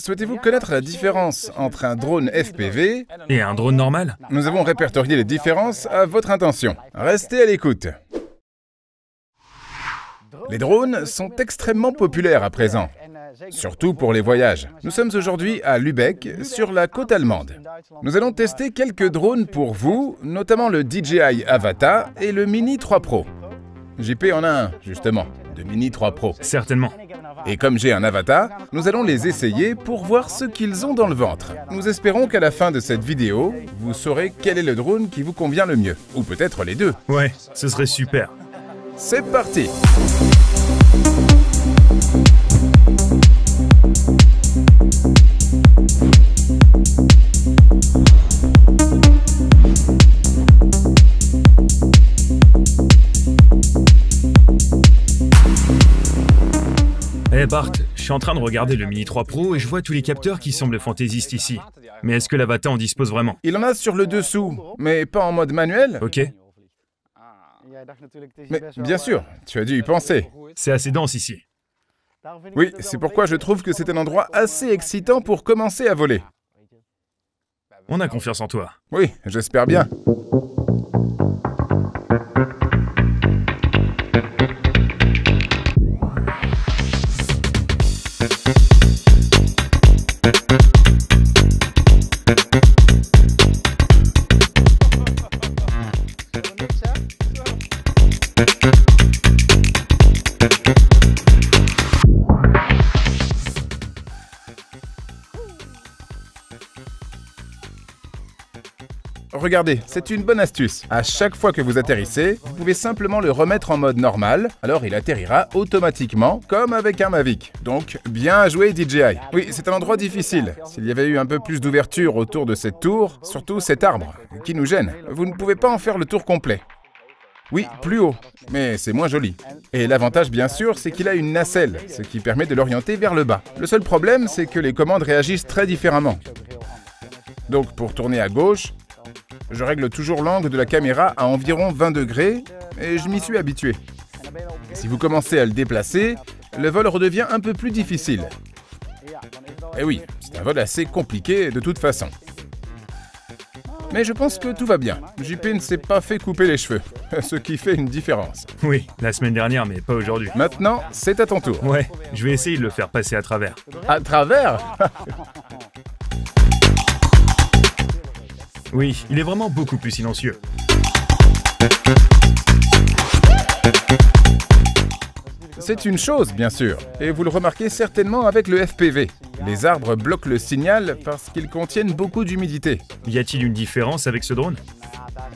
Souhaitez-vous connaître la différence entre un drone FPV Et un drone normal? Nous avons répertorié les différences à votre intention. Restez à l'écoute. Les drones sont extrêmement populaires à présent, surtout pour les voyages. Nous sommes aujourd'hui à Lübeck, sur la côte allemande. Nous allons tester quelques drones pour vous, notamment le DJI Avata et le Mini 3 Pro. JP en a un, justement, de Mini 3 Pro. Certainement. Et comme j'ai un Avata, nous allons les essayer pour voir ce qu'ils ont dans le ventre. Nous espérons qu'à la fin de cette vidéo, vous saurez quel est le drone qui vous convient le mieux. Ou peut-être les deux. Ouais, ce serait super. C'est parti! Eh Bart, je suis en train de regarder le Mini 3 Pro et je vois tous les capteurs qui semblent fantaisistes ici. Mais est-ce que l'Avata en dispose vraiment? Il en a sur le dessous, mais pas en mode manuel. Ok. Mais bien sûr, tu as dû y penser. C'est assez dense ici. Oui, c'est pourquoi je trouve que c'est un endroit assez excitant pour commencer à voler. On a confiance en toi. Oui, j'espère bien. Regardez, c'est une bonne astuce. À chaque fois que vous atterrissez, vous pouvez simplement le remettre en mode normal, alors il atterrira automatiquement, comme avec un Mavic. Donc, bien joué DJI. Oui, c'est un endroit difficile. S'il y avait eu un peu plus d'ouverture autour de cette tour, surtout cet arbre, qui nous gêne, vous ne pouvez pas en faire le tour complet. Oui, plus haut, mais c'est moins joli. Et l'avantage, bien sûr, c'est qu'il a une nacelle, ce qui permet de l'orienter vers le bas. Le seul problème, c'est que les commandes réagissent très différemment. Donc, pour tourner à gauche, je règle toujours l'angle de la caméra à environ 20 degrés et je m'y suis habitué. Si vous commencez à le déplacer, le vol redevient un peu plus difficile. Et oui, c'est un vol assez compliqué de toute façon. Mais je pense que tout va bien. JP ne s'est pas fait couper les cheveux, ce qui fait une différence. Oui, la semaine dernière, mais pas aujourd'hui. Maintenant, c'est à ton tour. Ouais, je vais essayer de le faire passer à travers. À travers? Oui, il est vraiment beaucoup plus silencieux. C'est une chose, bien sûr, et vous le remarquez certainement avec le FPV. Les arbres bloquent le signal parce qu'ils contiennent beaucoup d'humidité. Y a-t-il une différence avec ce drone?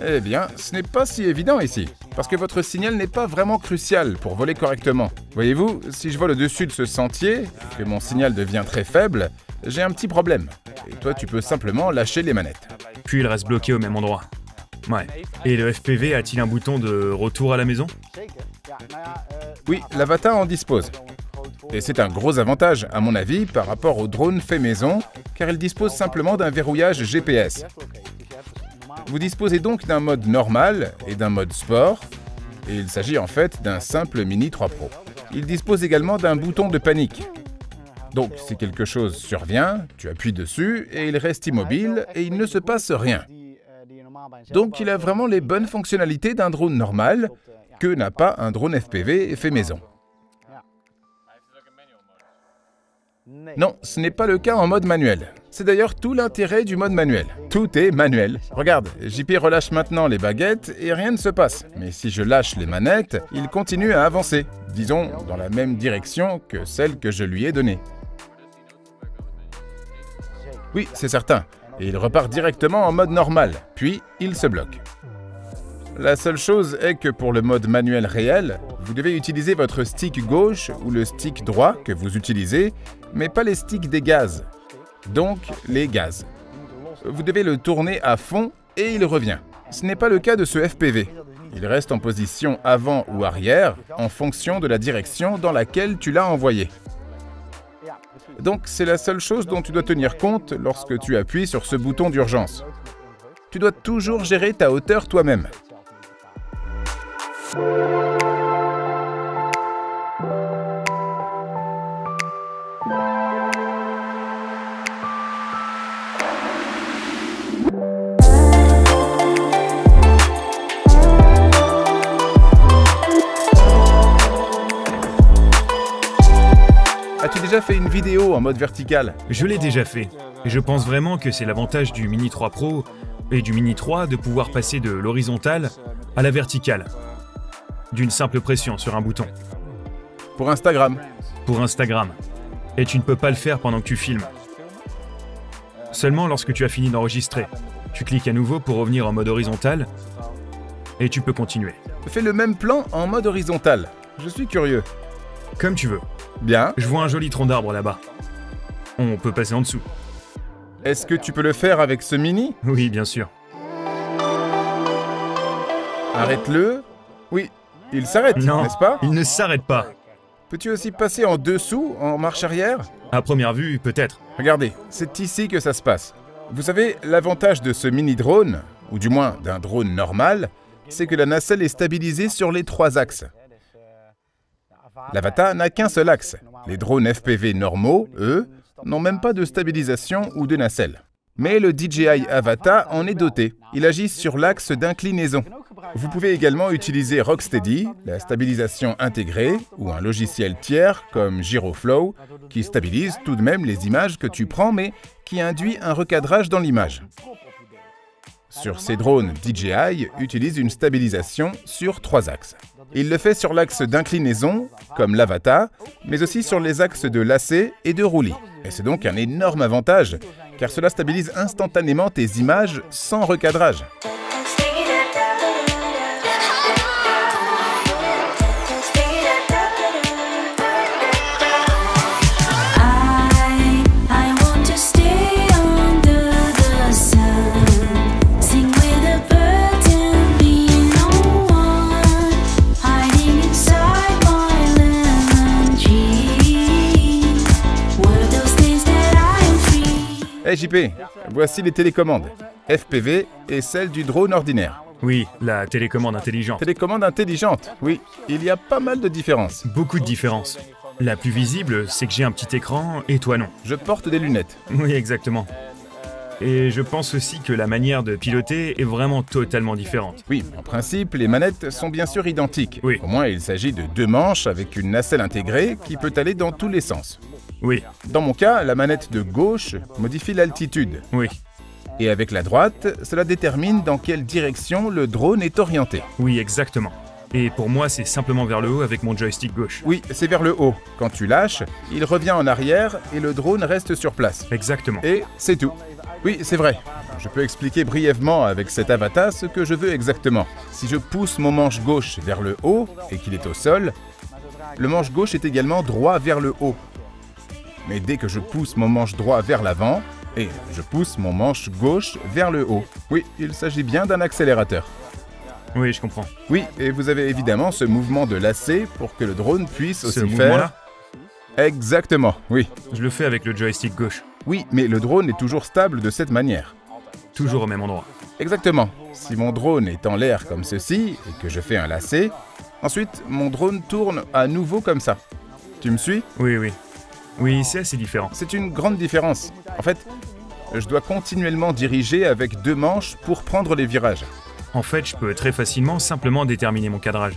Eh bien, ce n'est pas si évident ici, parce que votre signal n'est pas vraiment crucial pour voler correctement. Voyez-vous, si je vole au-dessus de ce sentier, et que mon signal devient très faible, j'ai un petit problème. Et toi, tu peux simplement lâcher les manettes. Puis il reste bloqué au même endroit. Ouais. Et le FPV a-t-il un bouton de retour à la maison? Oui, l'Avata en dispose. Et c'est un gros avantage, à mon avis, par rapport au drone fait maison, car il dispose simplement d'un verrouillage GPS. Vous disposez donc d'un mode normal et d'un mode sport, et il s'agit en fait d'un simple Mini 3 Pro. Il dispose également d'un bouton de panique. Donc, si quelque chose survient, tu appuies dessus et il reste immobile et il ne se passe rien. Donc, il a vraiment les bonnes fonctionnalités d'un drone normal que n'a pas un drone FPV fait maison. Non, ce n'est pas le cas en mode manuel. C'est d'ailleurs tout l'intérêt du mode manuel. Tout est manuel. Regarde, JP relâche maintenant les baguettes et rien ne se passe. Mais si je lâche les manettes, il continue à avancer, disons dans la même direction que celle que je lui ai donnée. Oui, c'est certain. Et il repart directement en mode normal, puis il se bloque. La seule chose est que pour le mode manuel réel, vous devez utiliser votre stick gauche ou le stick droit que vous utilisez, mais pas les sticks des gaz. Donc, les gaz. Vous devez le tourner à fond et il revient. Ce n'est pas le cas de ce FPV. Il reste en position avant ou arrière en fonction de la direction dans laquelle tu l'as envoyé. Donc, c'est la seule chose dont tu dois tenir compte lorsque tu appuies sur ce bouton d'urgence. Tu dois toujours gérer ta hauteur toi-même. déjà fait une vidéo en mode vertical? Je l'ai déjà fait, et je pense vraiment que c'est l'avantage du Mini 3 Pro et du Mini 3 de pouvoir passer de l'horizontale à la verticale, d'une simple pression sur un bouton. Pour Instagram. Pour Instagram. Et tu ne peux pas le faire pendant que tu filmes. Seulement lorsque tu as fini d'enregistrer. Tu cliques à nouveau pour revenir en mode horizontal, et tu peux continuer. Fais le même plan en mode horizontal. Je suis curieux. Comme tu veux. Bien. Je vois un joli tronc d'arbre là-bas. On peut passer en dessous. Est-ce que tu peux le faire avec ce mini? Oui, bien sûr. Arrête-le. Oui, il s'arrête, Non, n'est-ce pas? il ne s'arrête pas. Peux-tu aussi passer en dessous, en marche arrière? À première vue, peut-être. Regardez, c'est ici que ça se passe. Vous savez, l'avantage de ce mini-drone, ou du moins d'un drone normal, c'est que la nacelle est stabilisée sur les 3 axes. L'Avata n'a qu'un seul axe. Les drones FPV normaux, eux, n'ont même pas de stabilisation ou de nacelle. Mais le DJI Avata en est doté. Il agit sur l'axe d'inclinaison. Vous pouvez également utiliser Rocksteady, la stabilisation intégrée, ou un logiciel tiers comme Gyroflow, qui stabilise tout de même les images que tu prends, mais qui induit un recadrage dans l'image. Sur ces drones, DJI utilise une stabilisation sur 3 axes. Il le fait sur l'axe d'inclinaison, comme l'Avata, mais aussi sur les axes de lacet et de roulis. Et c'est donc un énorme avantage, car cela stabilise instantanément tes images sans recadrage. Hey JP, voici les télécommandes, FPV et celle du drone ordinaire. Oui, la télécommande intelligente. Télécommande intelligente, oui, il y a pas mal de différences. Beaucoup de différences. La plus visible, c'est que j'ai un petit écran et toi non. Je porte des lunettes. Oui, exactement. Et je pense aussi que la manière de piloter est vraiment totalement différente. Oui, en principe, les manettes sont bien sûr identiques. Oui. Au moins, il s'agit de 2 manches avec une nacelle intégrée qui peut aller dans tous les sens. Oui, Dans mon cas, la manette de gauche modifie l'altitude. oui, Et avec la droite, cela détermine dans quelle direction le drone est orienté. oui, exactement. Et pour moi, c'est simplement vers le haut avec mon joystick gauche. Oui, c'est vers le haut. Quand tu lâches, il revient en arrière et le drone reste sur place. Exactement. Et c'est tout. Oui, c'est vrai. Je peux expliquer brièvement avec cet avatar ce que je veux exactement. Si je pousse mon manche gauche vers le haut et qu'il est au sol, le manche gauche est également droit vers le haut. Mais dès que je pousse mon manche droit vers l'avant, et je pousse mon manche gauche vers le haut. Oui, il s'agit bien d'un accélérateur. Oui, je comprends. Oui, et vous avez évidemment ce mouvement de lacet pour que le drone puisse Ce aussi faire... mouvement-là, Exactement, oui. je le fais avec le joystick gauche. Oui, mais le drone est toujours stable de cette manière. Toujours au même endroit. Exactement. Si mon drone est en l'air comme ceci, et que je fais un lacet, ensuite mon drone tourne à nouveau comme ça. Tu me suis? Oui, oui. Oui, c'est assez différent. C'est une grande différence. En fait, je dois continuellement diriger avec 2 manches pour prendre les virages. En fait, je peux très facilement simplement déterminer mon cadrage.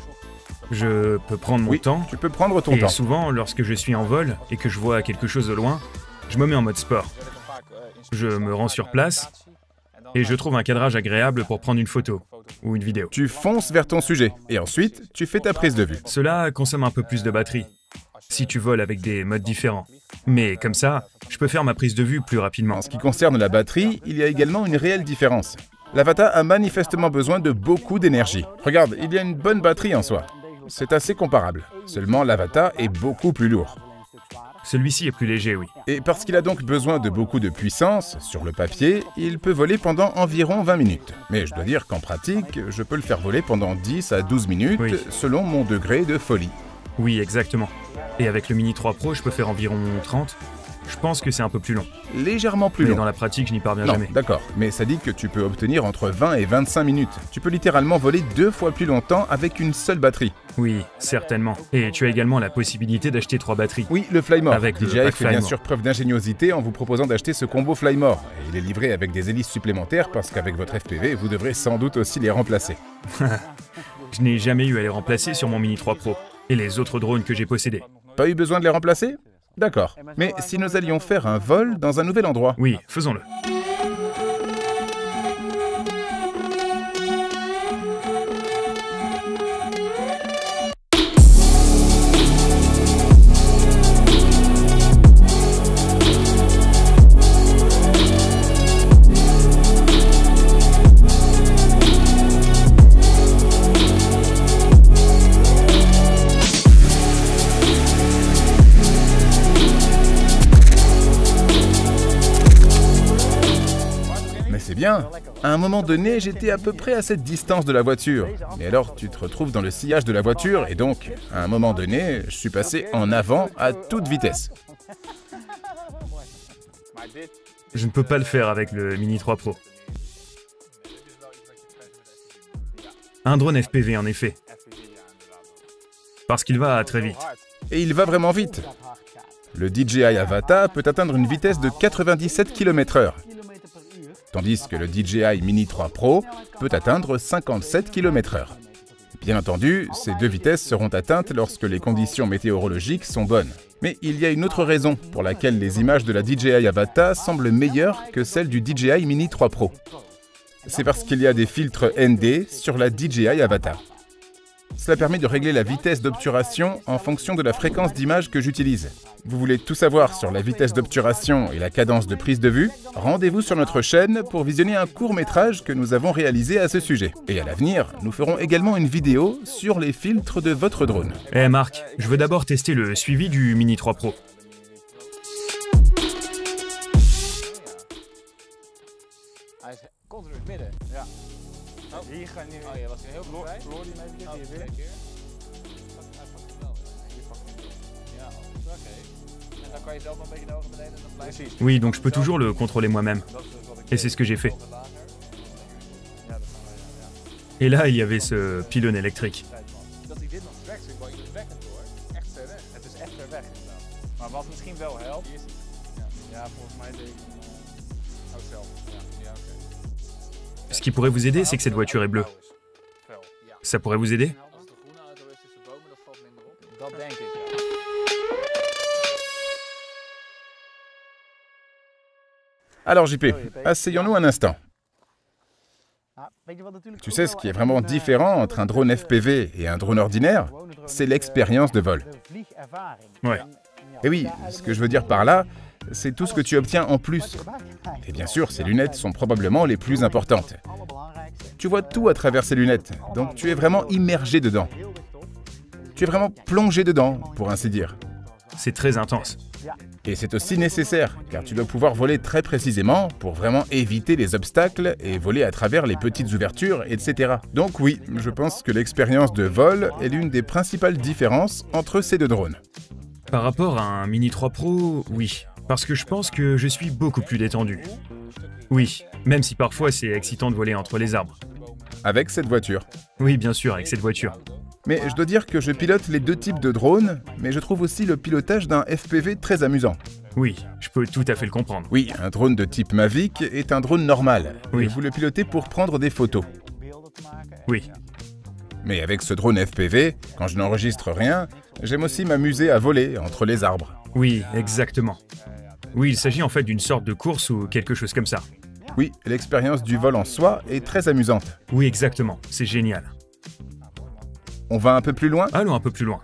Je peux prendre mon Oui, temps, tu peux prendre ton et temps. souvent, lorsque je suis en vol et que je vois quelque chose au loin, je me mets en mode sport. Je me rends sur place et je trouve un cadrage agréable pour prendre une photo ou une vidéo. Tu fonces vers ton sujet, et ensuite, tu fais ta prise de vue. Cela consomme un peu plus de batterie, si tu voles avec des modes différents. Mais comme ça, je peux faire ma prise de vue plus rapidement. En ce qui concerne la batterie, il y a également une réelle différence. L'Avata a manifestement besoin de beaucoup d'énergie. Regarde, il y a une bonne batterie en soi. C'est assez comparable. Seulement, l'Avata est beaucoup plus lourd. Celui-ci est plus léger, oui. Et parce qu'il a donc besoin de beaucoup de puissance, sur le papier, il peut voler pendant environ 20 minutes. Mais je dois dire qu'en pratique, je peux le faire voler pendant 10 à 12 minutes, Oui. selon mon degré de folie. Oui, exactement. Et avec le Mini 3 Pro, je peux faire environ 30. Je pense que c'est un peu plus long. Légèrement plus Mais long. dans la pratique, je n'y parviens Non, jamais. d'accord, mais ça dit que tu peux obtenir entre 20 et 25 minutes. Tu peux littéralement voler 2 fois plus longtemps avec une seule batterie. Oui, certainement. Et tu as également la possibilité d'acheter 3 batteries. Oui, le Flymore. Avec le DJI pack fait bien Flymore. sûr preuve d'ingéniosité en vous proposant d'acheter ce combo Flymore. Et il est livré avec des hélices supplémentaires parce qu'avec votre FPV, vous devrez sans doute aussi les remplacer. Je n'ai jamais eu à les remplacer sur mon Mini 3 Pro et les autres drones que j'ai possédés. Pas eu besoin de les remplacer? D'accord. Mais si nous allions faire un vol dans un nouvel endroit? Oui, faisons-le. C'est bien. À un moment donné, j'étais à peu près à cette distance de la voiture. Et alors, tu te retrouves dans le sillage de la voiture, et donc, à un moment donné, je suis passé en avant à toute vitesse. Je ne peux pas le faire avec le Mini 3 Pro. Un drone FPV, en effet. Parce qu'il va très vite. Et il va vraiment vite. Le DJI Avata peut atteindre une vitesse de 97 km/h. Tandis que le DJI Mini 3 Pro peut atteindre 57 km/h. Bien entendu, ces deux vitesses seront atteintes lorsque les conditions météorologiques sont bonnes. Mais il y a une autre raison pour laquelle les images de la DJI Avata semblent meilleures que celles du DJI Mini 3 Pro. C'est parce qu'il y a des filtres ND sur la DJI Avata. Cela permet de régler la vitesse d'obturation en fonction de la fréquence d'image que j'utilise. Vous voulez tout savoir sur la vitesse d'obturation et la cadence de prise de vue? Rendez-vous sur notre chaîne pour visionner un court-métrage que nous avons réalisé à ce sujet. Et à l'avenir, nous ferons également une vidéo sur les filtres de votre drone. Eh Marc, je veux d'abord tester le suivi du Mini 3 Pro. Oui, donc je peux toujours le contrôler moi-même. Et c'est ce que j'ai fait. Et là, il y avait ce pylône électrique. Ce qui pourrait vous aider, c'est que cette voiture est bleue. Ça pourrait vous aider? Alors JP, asseyons-nous un instant. Tu sais ce qui est vraiment différent entre un drone FPV et un drone ordinaire? C'est l'expérience de vol. Ouais. Et oui, ce que je veux dire par là, c'est tout ce que tu obtiens en plus. Et bien sûr, ces lunettes sont probablement les plus importantes. Tu vois tout à travers ces lunettes, donc tu es vraiment immergé dedans. Tu es vraiment plongé dedans, pour ainsi dire. C'est très intense. Et c'est aussi nécessaire, car tu dois pouvoir voler très précisément pour vraiment éviter les obstacles et voler à travers les petites ouvertures, etc. Donc oui, je pense que l'expérience de vol est l'une des principales différences entre ces deux drones. Par rapport à un Mini 3 Pro, oui. Parce que je pense que je suis beaucoup plus détendu. Oui, même si parfois c'est excitant de voler entre les arbres. Avec cette voiture. Oui, bien sûr, avec cette voiture. Mais je dois dire que je pilote les deux types de drones, mais je trouve aussi le pilotage d'un FPV très amusant. Oui, je peux tout à fait le comprendre. Oui, un drone de type Mavic est un drone normal. Oui. Et vous le pilotez pour prendre des photos. Oui. Mais avec ce drone FPV, quand je n'enregistre rien, j'aime aussi m'amuser à voler entre les arbres. Oui, exactement. Oui, il s'agit en fait d'une sorte de course ou quelque chose comme ça. Oui, l'expérience du vol en soi est très amusante. Oui, exactement. C'est génial. On va un peu plus loin? Allons un peu plus loin.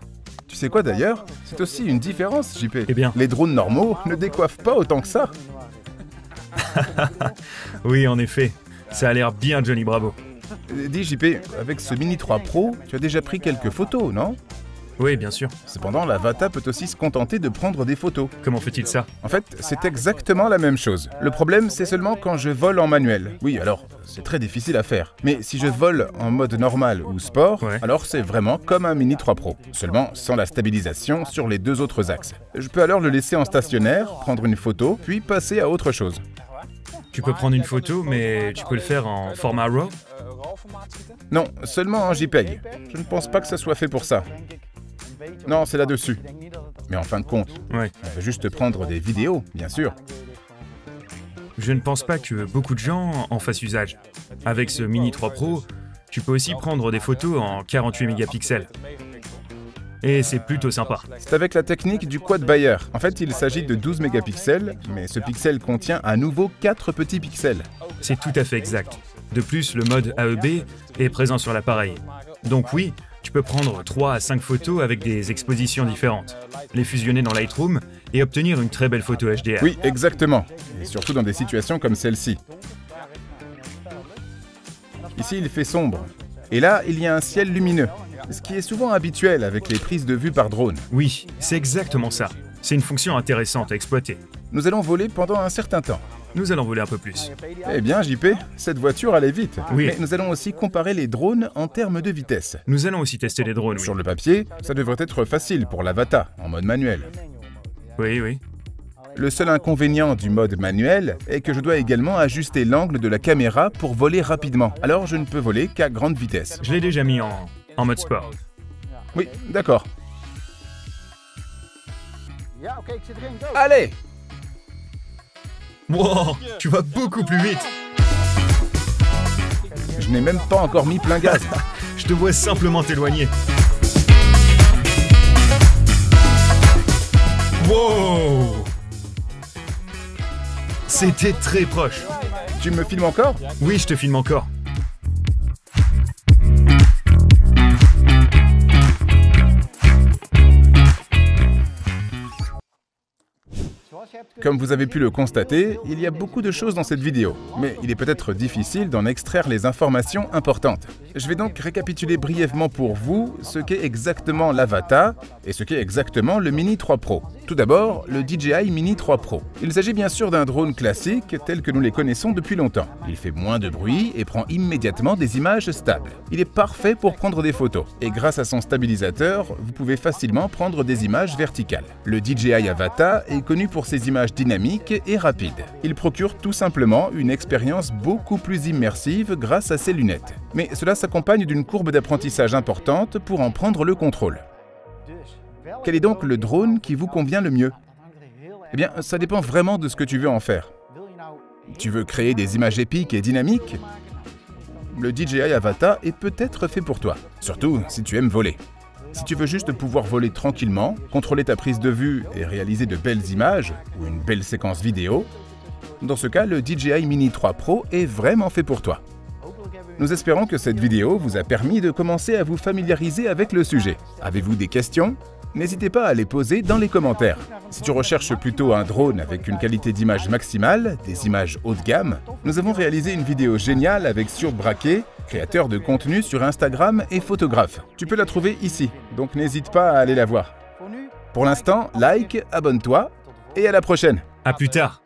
Tu sais quoi d'ailleurs? C'est aussi une différence, JP. Eh bien. Les drones normaux ne décoiffent pas autant que ça. Oui, en effet. Ça a l'air bien Johnny Bravo. Dis JP, avec ce Mini 3 Pro, tu as déjà pris quelques photos, non? Oui, bien sûr. Cependant, l'Avata peut aussi se contenter de prendre des photos. Comment fait-il ça? En fait, c'est exactement la même chose. Le problème, c'est seulement quand je vole en manuel. Oui, alors, c'est très difficile à faire. Mais si je vole en mode normal ou sport, Ouais. alors c'est vraiment comme un Mini 3 Pro. Seulement sans la stabilisation sur les deux autres axes. Je peux alors le laisser en stationnaire, prendre une photo, puis passer à autre chose. Tu peux prendre une photo, mais tu peux le faire en format RAW? Non, seulement en JPEG. Je ne pense pas que ça soit fait pour ça. Non, c'est là-dessus. Mais en fin de compte, Ouais. on peut juste prendre des vidéos, bien sûr. Je ne pense pas que beaucoup de gens en fassent usage. Avec ce Mini 3 Pro, tu peux aussi prendre des photos en 48 mégapixels. Et c'est plutôt sympa. C'est avec la technique du quad Bayer. En fait, il s'agit de 12 mégapixels, mais ce pixel contient à nouveau 4 petits pixels. C'est tout à fait exact. De plus, le mode AEB est présent sur l'appareil. Donc oui, tu peux prendre 3 à 5 photos avec des expositions différentes, les fusionner dans Lightroom et obtenir une très belle photo HDR. Oui, exactement. Et surtout dans des situations comme celle-ci. Ici, il fait sombre. Et là, il y a un ciel lumineux, ce qui est souvent habituel avec les prises de vue par drone. Oui, c'est exactement ça. C'est une fonction intéressante à exploiter. Nous allons voler pendant un certain temps. Nous allons voler un peu plus. Eh bien, JP, cette voiture allait vite. Oui. Mais nous allons aussi comparer les drones en termes de vitesse. Nous allons aussi tester les drones, oui. Sur le papier, ça devrait être facile pour l'Avata, en mode manuel. Oui, oui. Le seul inconvénient du mode manuel est que je dois également ajuster l'angle de la caméra pour voler rapidement. Alors je ne peux voler qu'à grande vitesse. Je l'ai déjà mis en mode sport. Oui, d'accord. Allez! Wow, tu vas beaucoup plus vite. Je n'ai même pas encore mis plein gaz. Je te vois simplement t'éloigner. Wow! C'était très proche. Tu me filmes encore? Oui, je te filme encore. Comme vous avez pu le constater, il y a beaucoup de choses dans cette vidéo, mais il est peut-être difficile d'en extraire les informations importantes. Je vais donc récapituler brièvement pour vous ce qu'est exactement l'Avata et ce qu'est exactement le Mini 3 Pro. Tout d'abord, le DJI Mini 3 Pro. Il s'agit bien sûr d'un drone classique tel que nous les connaissons depuis longtemps. Il fait moins de bruit et prend immédiatement des images stables. Il est parfait pour prendre des photos, et grâce à son stabilisateur, vous pouvez facilement prendre des images verticales. Le DJI Avata est connu pour ses images dynamiques et rapides. Il procure tout simplement une expérience beaucoup plus immersive grâce à ses lunettes. Mais cela s'accompagne d'une courbe d'apprentissage importante pour en prendre le contrôle. Quel est donc le drone qui vous convient le mieux? Eh bien, ça dépend vraiment de ce que tu veux en faire. Tu veux créer des images épiques et dynamiques? Le DJI Avata est peut-être fait pour toi, surtout si tu aimes voler. Si tu veux juste pouvoir voler tranquillement, contrôler ta prise de vue et réaliser de belles images ou une belle séquence vidéo, dans ce cas, le DJI Mini 3 Pro est vraiment fait pour toi. Nous espérons que cette vidéo vous a permis de commencer à vous familiariser avec le sujet. Avez-vous des questions? N'hésitez pas à les poser dans les commentaires. Si tu recherches plutôt un drone avec une qualité d'image maximale, des images haut de gamme, nous avons réalisé une vidéo géniale avec Surbraquet, créateur de contenu sur Instagram et photographe. Tu peux la trouver ici, donc n'hésite pas à aller la voir. Pour l'instant, like, abonne-toi et à la prochaine. À plus tard.